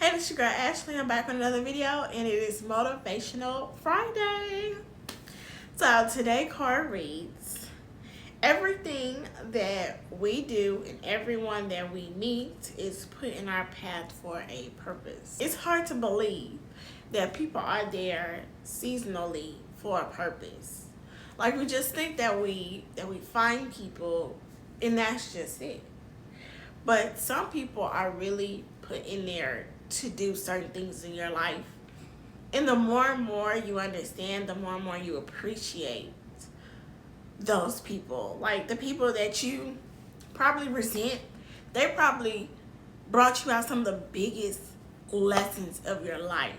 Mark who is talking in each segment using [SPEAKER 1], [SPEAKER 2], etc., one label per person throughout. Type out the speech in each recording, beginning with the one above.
[SPEAKER 1] Hey, this is your girl Ashley. I'm back with another video, and it is Motivational Friday. So today card reads, everything that we do and everyone that we meet is put in our path for a purpose. It's hard to believe that people are there seasonally for a purpose. Like, we just think that we find people and that's just it. But some people are really put in there to do certain things in your life. And the more and more you understand, the more and more you appreciate those people. Like, the people that you probably resent, they probably brought you out some of the biggest lessons of your life.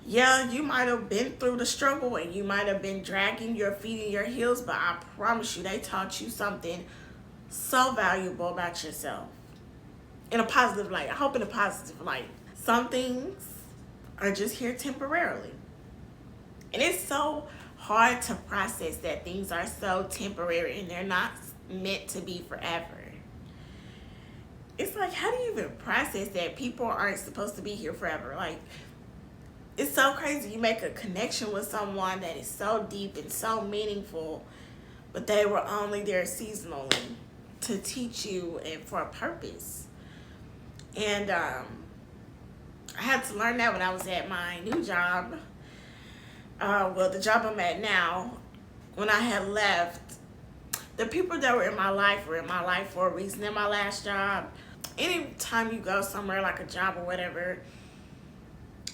[SPEAKER 1] Yeah, you might have been through the struggle and you might have been dragging your feet in your heels, but I promise you they taught you something so valuable about yourself. In a positive light. I hope in a positive light. Some things are just here temporarily. And it's so hard to process that things are so temporary and they're not meant to be forever. It's like, how do you even process that people aren't supposed to be here forever? Like, it's so crazy. You make a connection with someone that is so deep and so meaningful, but they were only there seasonally to teach you and for a purpose. And I had to learn that when I was at my new job. Well, the job I'm at now, when I had left, the people that were in my life for a reason. In my last job, anytime you go somewhere like a job or whatever,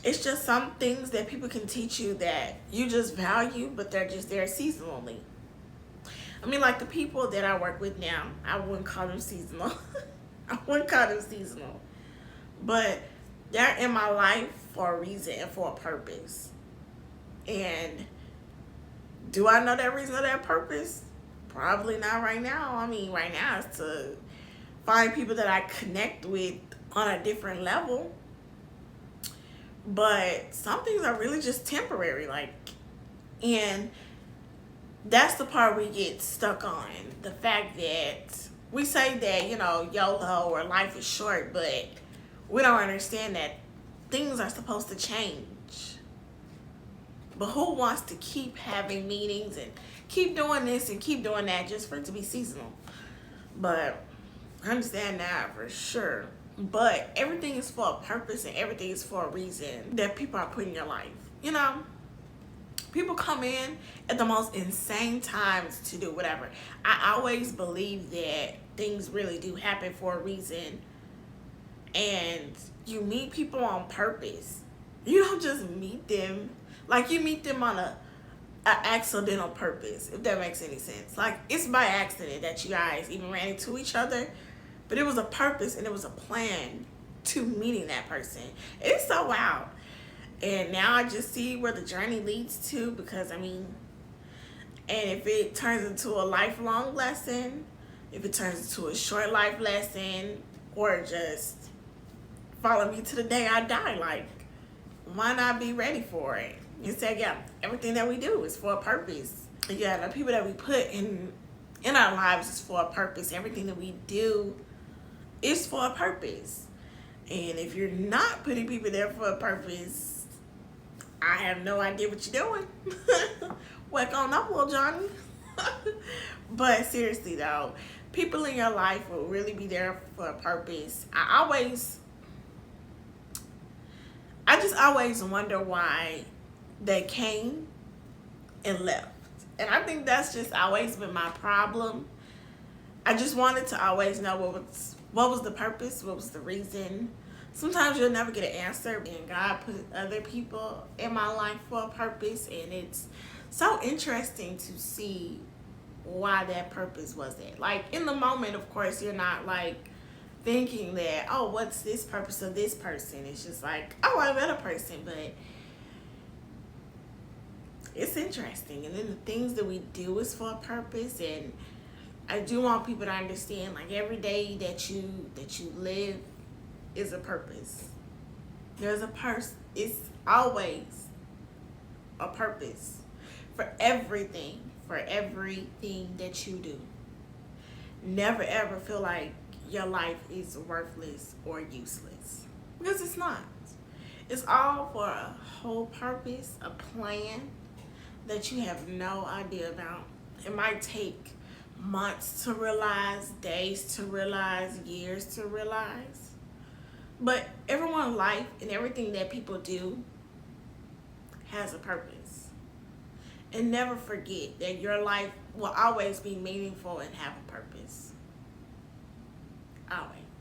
[SPEAKER 1] it's just some things that people can teach you that you just value, but they're just there seasonally. I mean, like the people that I work with now, I wouldn't call them seasonal. I wouldn't call them seasonal. But they're in my life for a reason and for a purpose. And do I know that reason or that purpose? Probably not right now. I mean, right now it's to find people that I connect with on a different level. But some things are really just temporary. And that's the part we get stuck on. The fact that we say that, YOLO or life is short, but we don't understand that things are supposed to change. But who wants to keep having meetings and keep doing this and keep doing that just for it to be seasonal? But I understand that for sure. But everything is for a purpose and everything is for a reason that people are put in your life. People come in at the most insane times to do whatever. I always believe that things really do happen for a reason. And you meet people on purpose. You don't just meet them. Like, you meet them on a accidental purpose, if that makes any sense. Like, it's by accident that you guys even ran into each other. But it was a purpose and it was a plan to meeting that person. It's so wild. And now I just see where the journey leads to, because and if it turns into a lifelong lesson, if it turns into a short life lesson, or just follow me to the day I die, like, why not be ready for it? You said, yeah, everything that we do is for a purpose. Yeah, the people that we put in our lives is for a purpose. Everything that we do is for a purpose. And if you're not putting people there for a purpose, I have no idea what you're doing. Wake on up, little Johnny. But seriously though, people in your life will really be there for a purpose. I just always wonder why they came and left. And I think that's just always been my problem. I just wanted to always know what was the purpose, what was the reason. Sometimes you'll never get an answer, and God put other people in my life for a purpose, and it's so interesting to see why that purpose was it. Like, in the moment, of course, you're not like thinking that, oh, what's this purpose of this person? It's just like, oh, I met a person. But it's interesting. And then the things that we do is for a purpose. And I do want people to understand, like, every day that you live is a purpose. There's a it's always a purpose for everything that you do. Never ever feel like your life is worthless or useless. Because it's not. It's all for a whole purpose, a plan that you have no idea about. It might take months to realize, days to realize, years to realize. But everyone's life and everything that people do has a purpose. And never forget that your life will always be meaningful and have a purpose. Always.